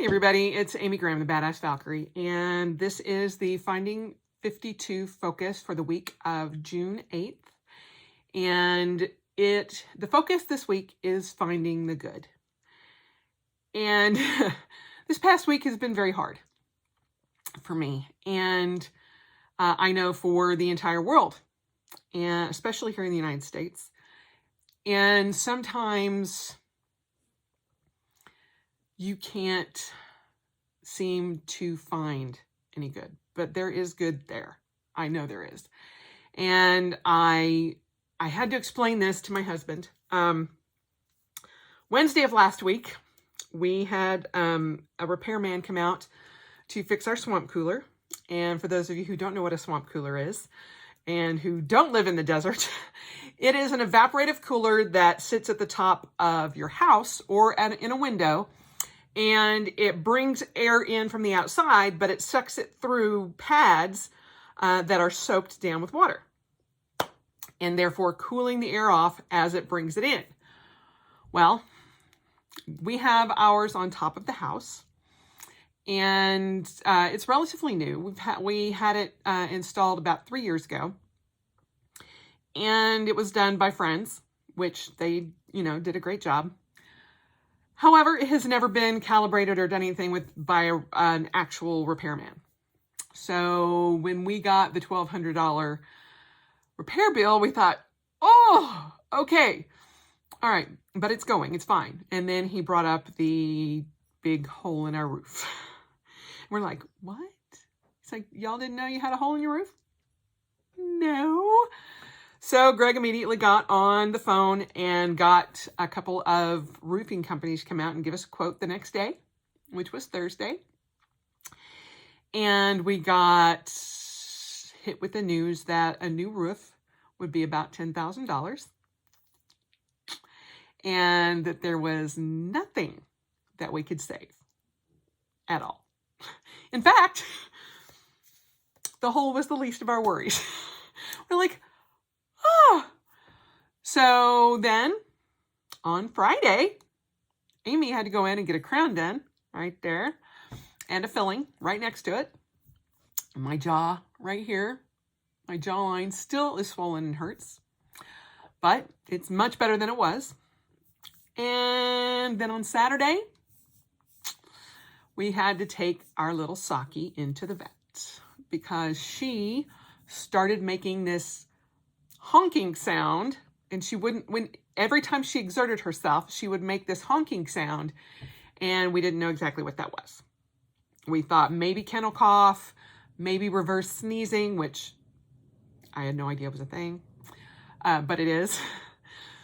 Hey everybody, it's Amy Graham, the Badass Valkyrie, and this is the Finding 52 focus for the week of June 8th. And the focus this week is finding the good. And this past week has been very hard for me, and I know for the entire world, and especially here in the United States. And sometimes you can't seem to find any good, but there is good there. I know there is. And I had to explain this to my husband. Wednesday of last week, we had a repairman come out to fix our swamp cooler. And for those of you who don't know what a swamp cooler is and who don't live in the desert, it is an evaporative cooler that sits at the top of your house or in a window. And it brings air in from the outside, but it sucks it through pads that are soaked down with water, and therefore cooling the air off as it brings it in. Well, we have ours on top of the house, and it's relatively new. We had it installed about 3 years ago, and it was done by friends, which they, did a great job. However, it has never been calibrated or done anything by an actual repairman. So when we got the $1,200 repair bill, we thought, oh, okay, all right, but it's going, it's fine. And then he brought up the big hole in our roof. We're like, what? He's like, y'all didn't know you had a hole in your roof? No. So Greg immediately got on the phone and got a couple of roofing companies come out and give us a quote the next day, which was Thursday. And we got hit with the news that a new roof would be about $10,000 and that there was nothing that we could save at all. In fact, the hole was the least of our worries. We're like, oh. So then on Friday, Amy had to go in and get a crown done right there and a filling right next to it. My jaw right here, my jawline still is swollen and hurts, but it's much better than it was. And then on Saturday, we had to take our little Saki into the vet because she started making this honking sound, and she wouldn't, every time she exerted herself, she would make this honking sound, and we didn't know exactly what that was. We thought maybe kennel cough, maybe reverse sneezing, which I had no idea was a thing, but it is.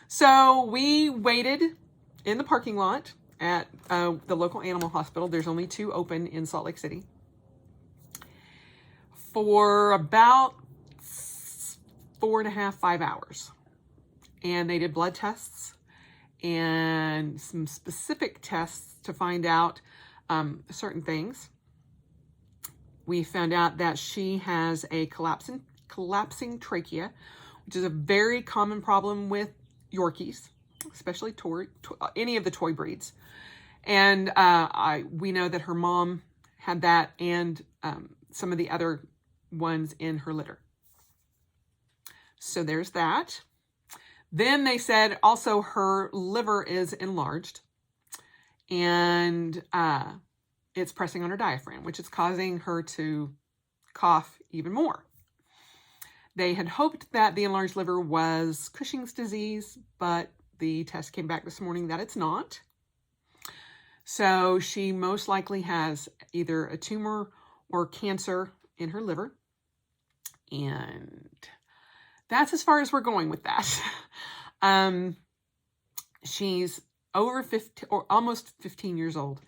So we waited in the parking lot at the local animal hospital. There's only 2 open in Salt Lake City for about 4.5, 5 hours. And they did blood tests and some specific tests to find out certain things. We found out that she has a collapsing trachea, which is a very common problem with Yorkies, especially any of the toy breeds. And we know that her mom had that and some of the other ones in her litter. So there's that. Then they said also her liver is enlarged and it's pressing on her diaphragm, which is causing her to cough even more. They had hoped that the enlarged liver was Cushing's disease, but the test came back this morning that it's not. So she most likely has either a tumor or cancer in her liver. And that's as far as we're going with that. She's over 50 or almost 15 years old.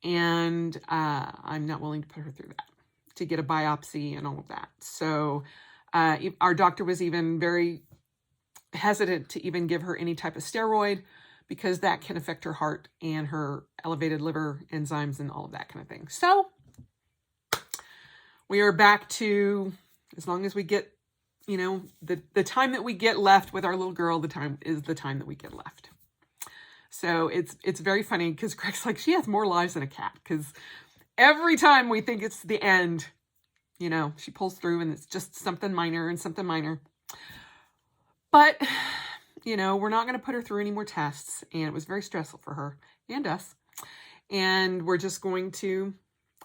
And I'm not willing to put her through that, to get a biopsy and all of that. So our doctor was even very hesitant to even give her any type of steroid because that can affect her heart and her elevated liver enzymes and all of that kind of thing. So we are back to, as long as we get, the time that we get left with our little girl, the time is the time that we get left. So it's very funny because Greg's like, she has more lives than a cat, because every time we think it's the end, she pulls through and it's just something minor and something minor. But, we're not going to put her through any more tests, and it was very stressful for her and us. And we're just going to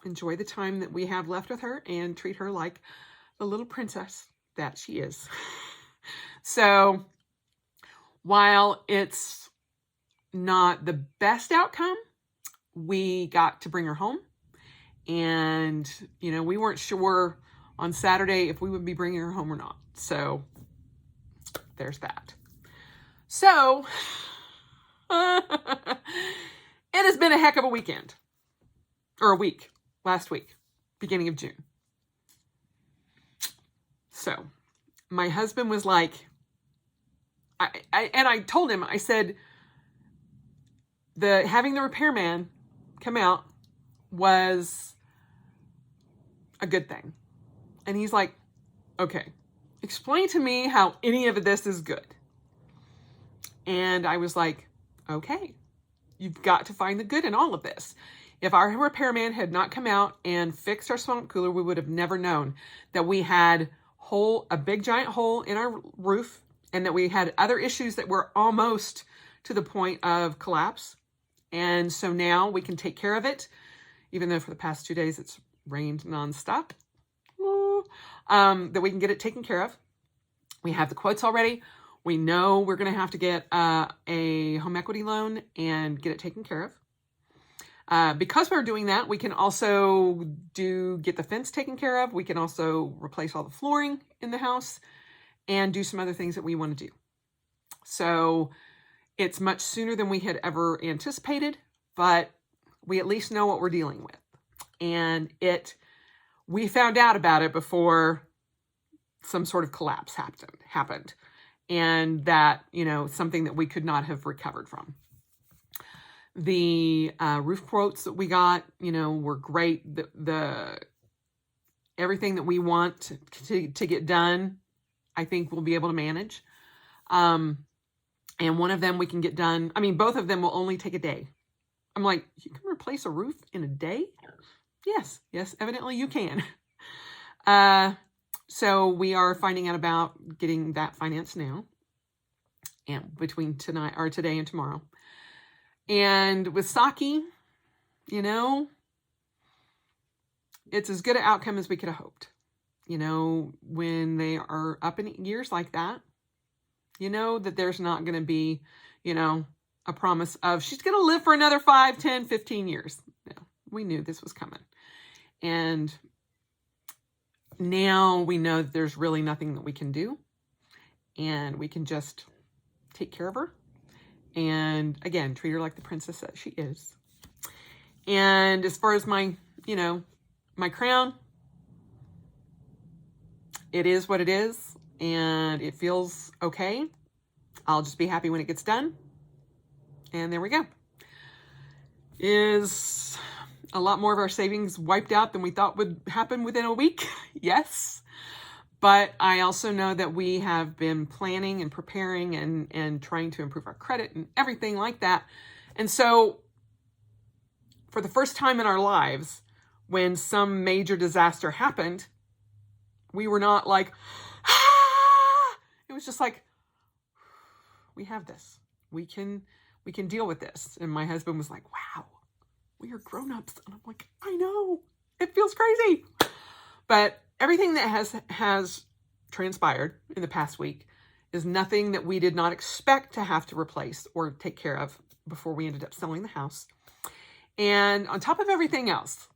enjoy the time that we have left with her and treat her like the little princess that she is. So while it's not the best outcome, we got to bring her home. And, we weren't sure on Saturday if we would be bringing her home or not. So there's that. So it has been a heck of a weekend, or a week, last week, beginning of June. So my husband was like, I told him, I said, having the repairman come out was a good thing. And he's like, okay, explain to me how any of this is good. And I was like, okay, you've got to find the good in all of this. If our repairman had not come out and fixed our swamp cooler, we would have never known that we had a big giant hole in our roof, and that we had other issues that were almost to the point of collapse. And so now we can take care of it, even though for the past 2 days it's rained nonstop, that we can get it taken care of. We have the quotes already. We know we're going to have to get a home equity loan and get it taken care of. Because we're doing that, we can also get the fence taken care of. We can also replace all the flooring in the house and do some other things that we want to do. So it's much sooner than we had ever anticipated, but we at least know what we're dealing with. And we found out about it before some sort of collapse happened. And that, something that we could not have recovered from. The roof quotes that we got, were great. The everything that we want to get done, I think we'll be able to manage. And one of them we can get done. I mean, both of them will only take a day. I'm like, you can replace a roof in a day? Yes, evidently you can. So we are finding out about getting that financed now, and between today and tomorrow. And with Saki, it's as good an outcome as we could have hoped. When they are up in years like that, that there's not going to be, a promise of she's going to live for another 5, 10, 15 years. No, we knew this was coming. And now we know that there's really nothing that we can do, and we can just take care of her and, again, treat her like the princess that she is. And as far as my crown, it is what it is, and it feels okay. I'll just be happy when it gets done. And there we go. Is a lot more of our savings wiped out than we thought would happen within a week? Yes. But I also know that we have been planning and preparing and trying to improve our credit and everything like that. And so for the first time in our lives, when some major disaster happened, we were not like, ah! It was just like, we have this. We can deal with this. And my husband was like, wow, we are grown-ups. And I'm like, I know, it feels crazy. But everything that has transpired in the past week is nothing that we did not expect to have to replace or take care of before we ended up selling the house. And on top of everything else,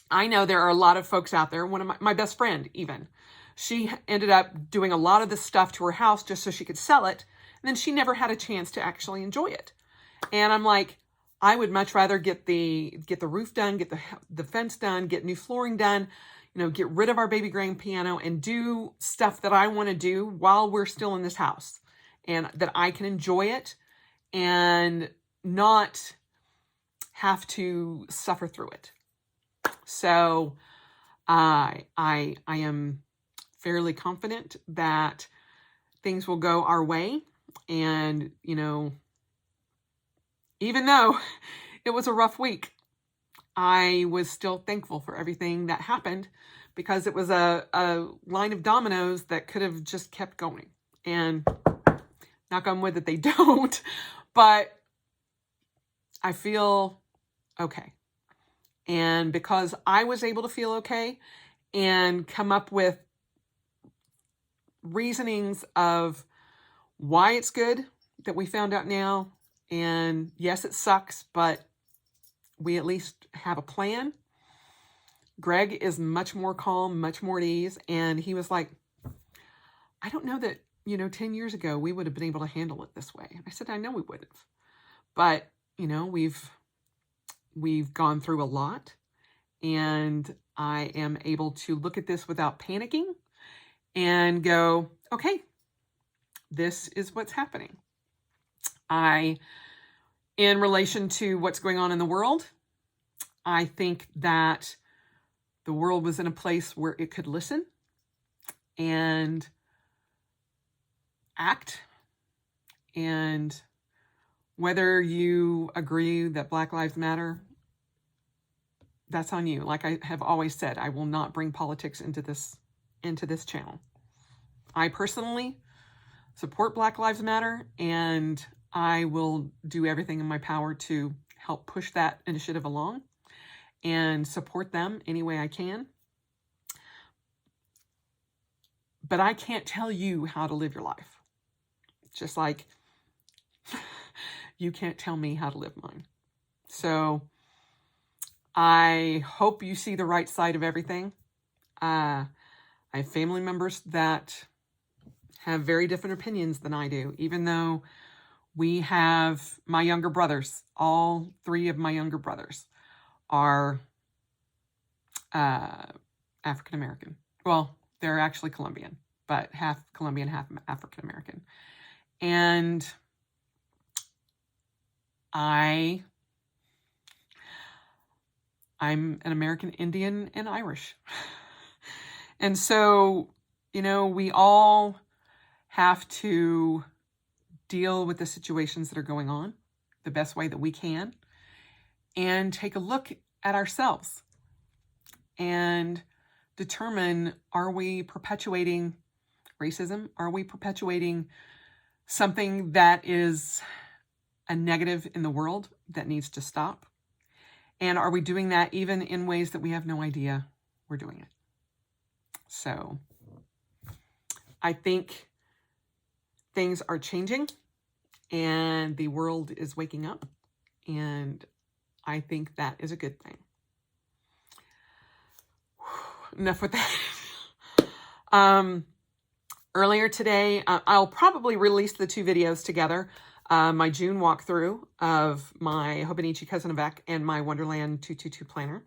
I know there are a lot of folks out there. One of my best friend, even, she ended up doing a lot of this stuff to her house just so she could sell it. And then she never had a chance to actually enjoy it. And I'm like, I would much rather get the roof done, get the fence done, get new flooring done, get rid of our baby grand piano and do stuff that I want to do while we're still in this house, and that I can enjoy it and not have to suffer through it. So I am fairly confident that things will go our way, and even though it was a rough week, I was still thankful for everything that happened, because it was a line of dominoes that could have just kept going. And knock on wood that they don't, but I feel okay. And because I was able to feel okay and come up with reasonings of why it's good that we found out now, and yes, it sucks, but we at least have a plan. Greg is much more calm, much more at ease, and he was like, I don't know that, 10 years ago we would have been able to handle it this way. I said, I know we wouldn't have, but we've gone through a lot, and I am able to look at this without panicking and go, okay, this is what's happening. In relation to what's going on in the world, I think that the world was in a place where it could listen and act. And whether you agree that Black Lives Matter, that's on you. Like I have always said, I will not bring politics into this channel. I personally support Black Lives Matter, and I will do everything in my power to help push that initiative along and support them any way I can. But I can't tell you how to live your life. Just like you can't tell me how to live mine. So I hope you see the right side of everything. I have family members that have very different opinions than I do, even though we have my younger brothers. All three of my younger brothers are African American. Well, they're actually Colombian, but half Colombian, half African American. And I'm an American Indian and Irish. And so, we all have to deal with the situations that are going on the best way that we can, and take a look at ourselves and determine, are we perpetuating racism? Are we perpetuating something that is a negative in the world that needs to stop? And are we doing that even in ways that we have no idea we're doing it? So I think things are changing and the world is waking up, and I think that is a good thing. Enough with that. Earlier today, I'll probably release the two videos together. My June walkthrough of my Hobonichi Cousin Avec and my Wonderland 222 planner.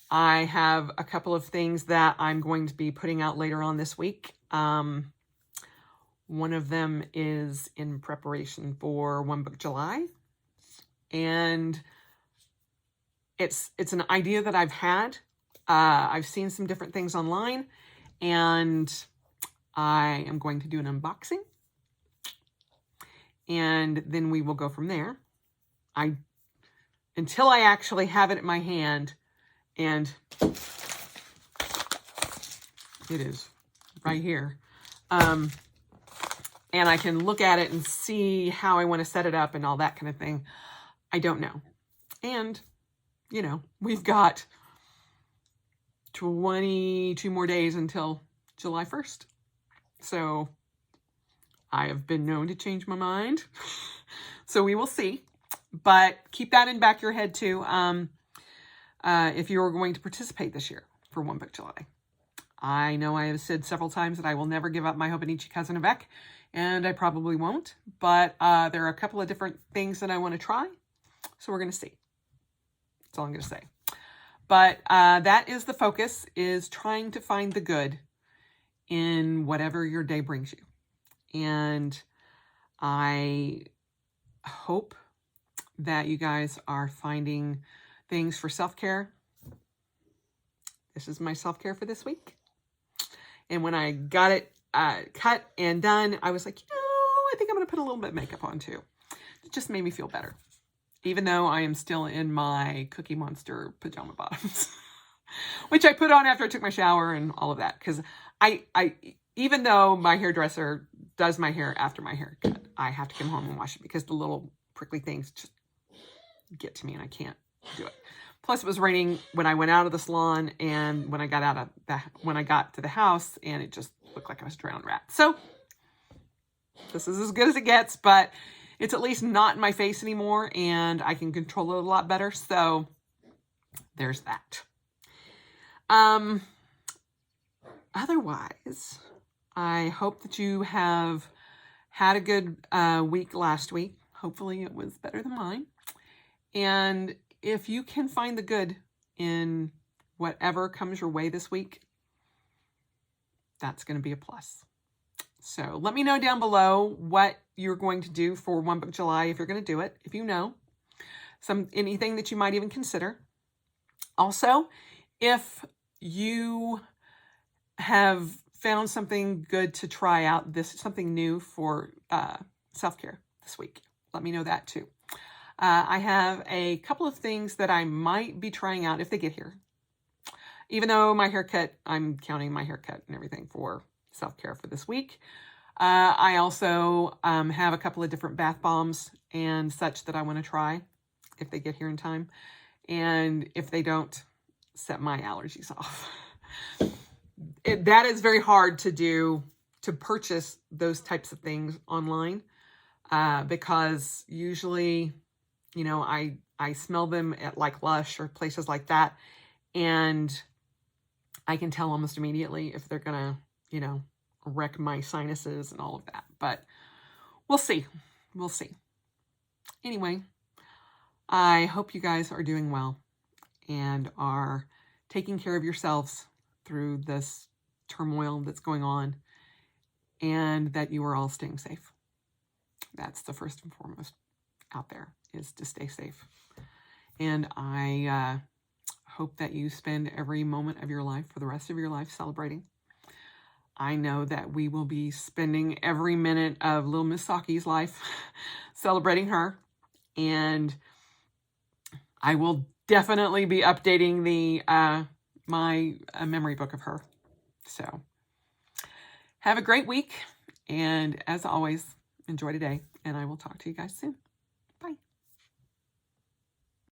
I have a couple of things that I'm going to be putting out later on this week. One of them is in preparation for One Book July. And it's an idea that I've had. I've seen some different things online, and I am going to do an unboxing. And then we will go from there. Until I actually have it in my hand, and it is right here. And I can look at it and see how I want to set it up and all that kind of thing. I don't know. And, we've got 22 more days until July 1st. So I have been known to change my mind. So we will see. But keep that in back of your head too. If you are going to participate this year for One Book July. I know I have said several times that I will never give up my Hobonichi Cousin Avec, and I probably won't. But there are a couple of different things that I want to try. So we're going to see. That's all I'm going to say. But that is the focus, is trying to find the good in whatever your day brings you. And I hope that you guys are finding things for self-care. This is my self-care for this week. And when I got it cut and done, I was like, I think I'm going to put a little bit of makeup on too. It just made me feel better. even though I am still in my Cookie Monster pajama bottoms, which I put on after I took my shower and all of that. Because even though my hairdresser does my hair after my haircut, I have to come home and wash it because the little prickly things just get to me and I can't do it. Plus, it was raining when I went out of the salon and when I got to the house, and it just looked like I was a drowned rat. So this is as good as it gets, but it's at least not in my face anymore, and I can control it a lot better. So there's that. Otherwise, I hope that you have had a good week last week. Hopefully it was better than mine. And if you can find the good in whatever comes your way this week, that's going to be a plus. So let me know down below what you're going to do for One Book July, if you're going to do it, if you know, anything that you might even consider. Also, if you have found something good to try out, something new for self-care this week, let me know that too. I have a couple of things that I might be trying out if they get here. Even though my haircut, I'm counting my haircut and everything for self-care for this week. I also have a couple of different bath bombs and such that I want to try if they get here in time. And if they don't, set my allergies off. That is very hard to do, to purchase those types of things online because usually, you know, I smell them at like Lush or places like that, and I can tell almost immediately if they're gonna, you know, wreck my sinuses and all of that. But we'll see. We'll see. Anyway, I hope you guys are doing well and are taking care of yourselves through this turmoil that's going on, and that you are all staying safe. That's the first and foremost out there, is to stay safe. And I hope that you spend every moment of your life for the rest of your life celebrating. I know that we will be spending every minute of little Miss Saki's life celebrating her. And I will definitely be updating my memory book of her. So have a great week. And as always, enjoy today. And I will talk to you guys soon.